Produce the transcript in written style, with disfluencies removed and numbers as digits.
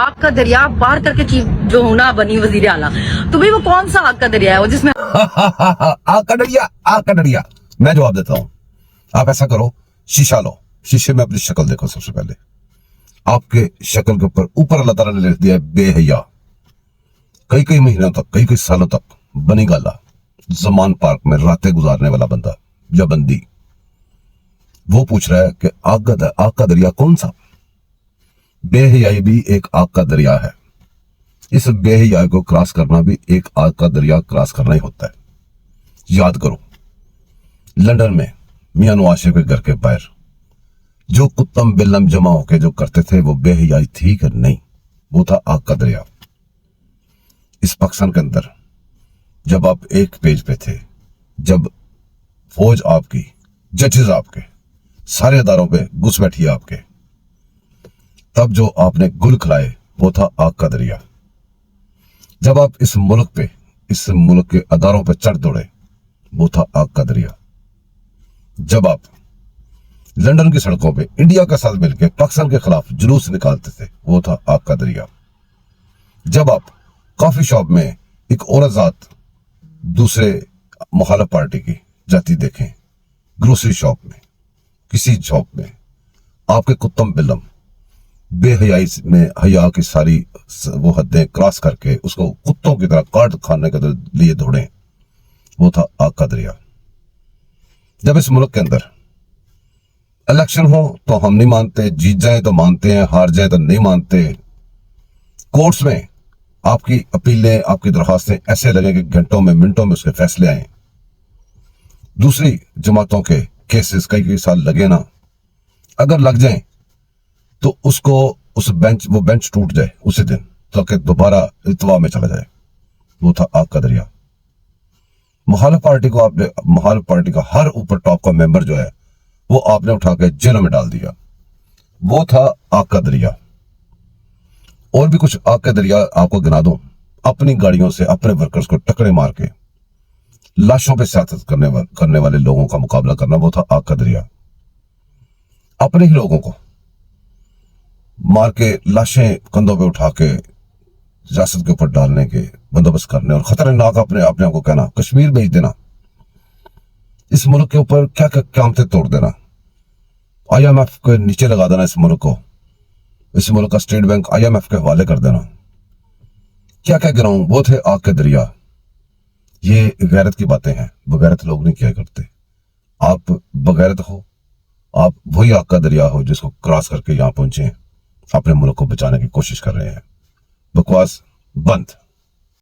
आग का दरिया पार करके चीफ जो होना बनी वजीर आला, तो भाई वो कौन सा आग का दरिया है वो जिसमें आग का डरिया, आग का डरिया। मैं जवाब देता हूं। आप ऐसा करो, शीशा लो, शीशे में अपनी शक्ल देखो। सबसे पहले आपके शक्ल के ऊपर अल्लाह ताला ने लिख दिया है बेहया। कई कई महीनों तक, कई कई सालों तक बनी गाला जमान पार्क में रातें गुजारने वाला बंदा या बंदी, वो पूछ रहा है कि आग का दरिया कौन सा। बेहयाई भी एक आग का दरिया है। इस बेहयाई को क्रॉस करना भी एक आग का दरिया क्रॉस करना ही होता है। याद करो, लंदन में मियां नवाज शरीफ के घर के बाहर जो कुत्तम बिल्लम जमा होके जो करते थे, वो बेहयाई थी कि नहीं? वो था आग का दरिया। इस पाकिस्तान के अंदर जब आप एक पेज पे थे, जब फौज आपकी, जजेस आपके, सारे अदारों पे घुस बैठी आपके, तब जो आपने गुल खिलाए वो था आग का दरिया। जब आप इस मुल्क पे, इस मुल्क के अदारों पे चढ़ दौड़े, वो था आग का दरिया। जब आप लंदन की सड़कों पे इंडिया के साथ मिलकर पाकिस्तान के खिलाफ जुलूस निकालते थे, वो था आग का दरिया। जब आप कॉफी शॉप में एक औरत जात दूसरे मुखालिफ पार्टी की जाती देखें, ग्रोसरी शॉप में, किसी शॉप में, आपके कुत्तम बिल्लम बेहयाई में हया की सारी वो हदें क्रॉस करके उसको कुत्तों की तरह काट खाने के लिए दौड़े, वो था आग का दरिया। जब इस मुल्क के अंदर इलेक्शन हो तो हम नहीं मानते, जीत जाए तो मानते हैं, हार जाए तो नहीं मानते। कोर्ट्स में आपकी अपीलें, आपकी दरखास्तें ऐसे लगे कि घंटों में, मिनटों में उसके फैसले आए। दूसरी जमातों के केसेस कई साल लगे ना, अगर लग जाएं तो उसको वो बेंच टूट जाए उसी दिन, ताकि दोबारा इल्तवा में चला जाए। वो था आग का दरिया। मुखालिफ पार्टी का हर ऊपर टॉप का मेंबर जो है वो आपने उठा के जेलों में डाल दिया। वो था आग का दरिया। और भी कुछ आग का दरिया आपको गिना दूं। अपनी गाड़ियों से अपने वर्कर्स को टकरे मार के लाशों पे सियासत करने वाले लोगों का मुकाबला करना, वो था आग का दरिया। अपने ही लोगों को मार के लाशें कंधों पे उठा के सियासत के ऊपर डालने के बंदोबस्त करने और खतरनाक अपने आप को कहना, कश्मीर भेज देना, इस मुल्क के ऊपर क्या क्या क़यामतें तोड़ देना, IMF के नीचे लगा देना इस मुल्क को, इस मुल्क का स्टेट बैंक IMF के हवाले कर देना, क्या क्या गिराऊं, वो थे आग के दरिया। ये गैरत की बातें हैं, बगैरत लोग नहीं किया करते। आप बगैरत हो, आप वही आग का दरिया हो जिसको क्रॉस करके यहां पहुंचे, अपने मुल्क को बचाने की कोशिश कर रहे हैं। बकवास बंद।